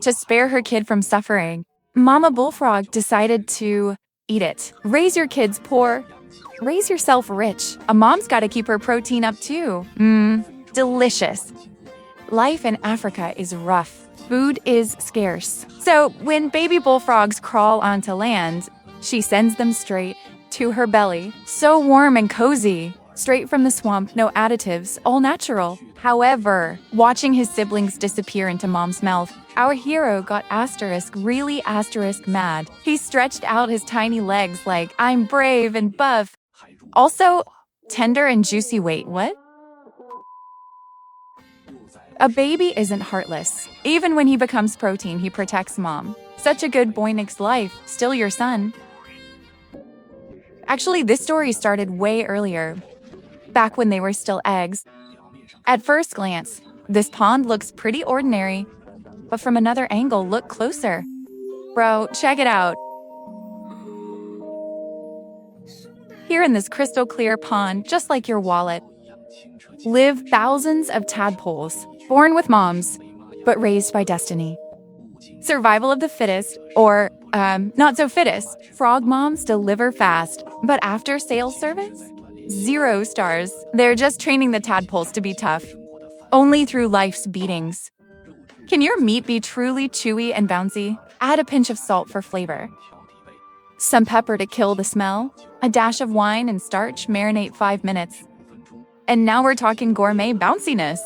To spare her kid from suffering, Mama Bullfrog decided to eat it. Raise your kids poor, raise yourself rich. A mom's gotta keep her protein up too. Delicious. Life in Africa is rough. Food is scarce. So when baby bullfrogs crawl onto land, she sends them straight to her belly. So warm and cozy. Straight from the swamp, no additives, all natural. However, watching his siblings disappear into mom's mouth, our hero got really mad. He stretched out his tiny legs like, I'm brave and buff. Also, tender and juicy. Wait, what? A baby isn't heartless. Even when he becomes protein, he protects mom. Such a good boy Nick's life, still your son. Actually, this story started way earlier, back when they were still eggs. At first glance, this pond looks pretty ordinary, but from another angle, look closer. Bro, check it out. Here in this crystal clear pond, just like your wallet, live thousands of tadpoles, born with moms, but raised by destiny. Survival of the fittest, or, not so fittest. Frog moms deliver fast, but after sales service? 0 stars. They're just training the tadpoles to be tough. Only through life's beatings. Can your meat be truly chewy and bouncy? Add a pinch of salt for flavor. Some pepper to kill the smell. A dash of wine and starch, marinate 5 minutes. And now we're talking gourmet bounciness.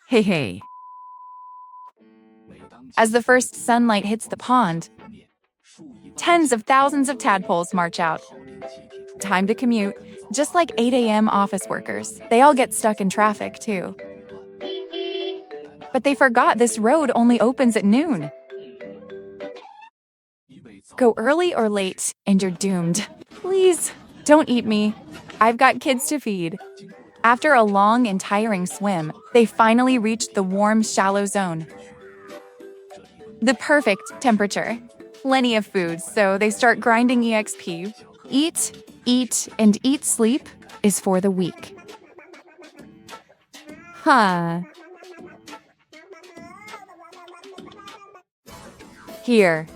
Hey. As the first sunlight hits the pond, tens of thousands of tadpoles march out. Time to commute, just like 8 a.m. office workers. They all get stuck in traffic, too. But they forgot this road only opens at noon. Go early or late, and you're doomed. Please, don't eat me. I've got kids to feed. After a long and tiring swim, they finally reached the warm, shallow zone. The perfect temperature. Plenty of food, so they start grinding EXP. Eat, and eat sleep is for the weak. Here,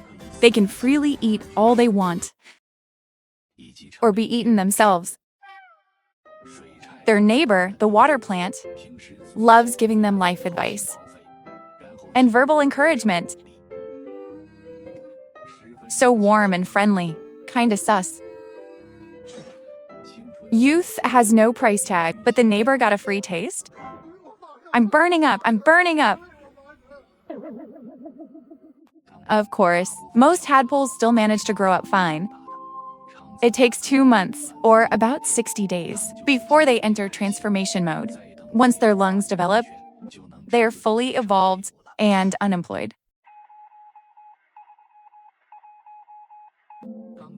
they can freely eat all they want, or be eaten themselves. Their neighbor, the water plant, loves giving them life advice and verbal encouragement. So warm and friendly, kinda sus. Youth has no price tag, but the neighbor got a free taste? I'm burning up. Of course, most tadpoles still manage to grow up fine. It takes 2 months, or about 60 days, before they enter transformation mode. Once their lungs develop, they are fully evolved and unemployed.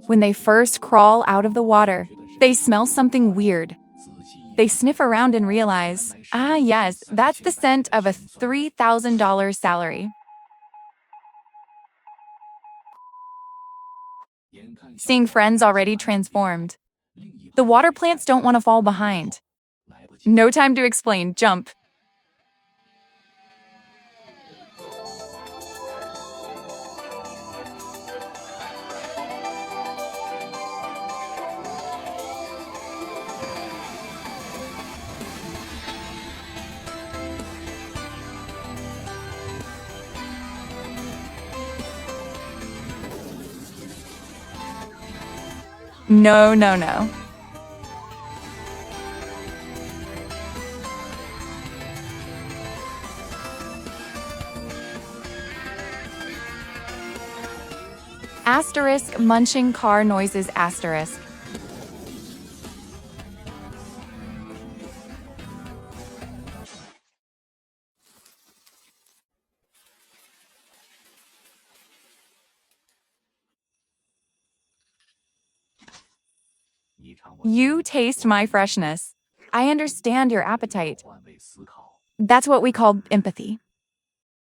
When they first crawl out of the water, they smell something weird. They sniff around and realize, yes, that's the scent of a $3,000 salary. Seeing friends already transformed, the water plants don't want to fall behind. No time to explain, jump. No. Asterisk munching car noises asterisk. You taste my freshness. I understand your appetite. That's what we call empathy.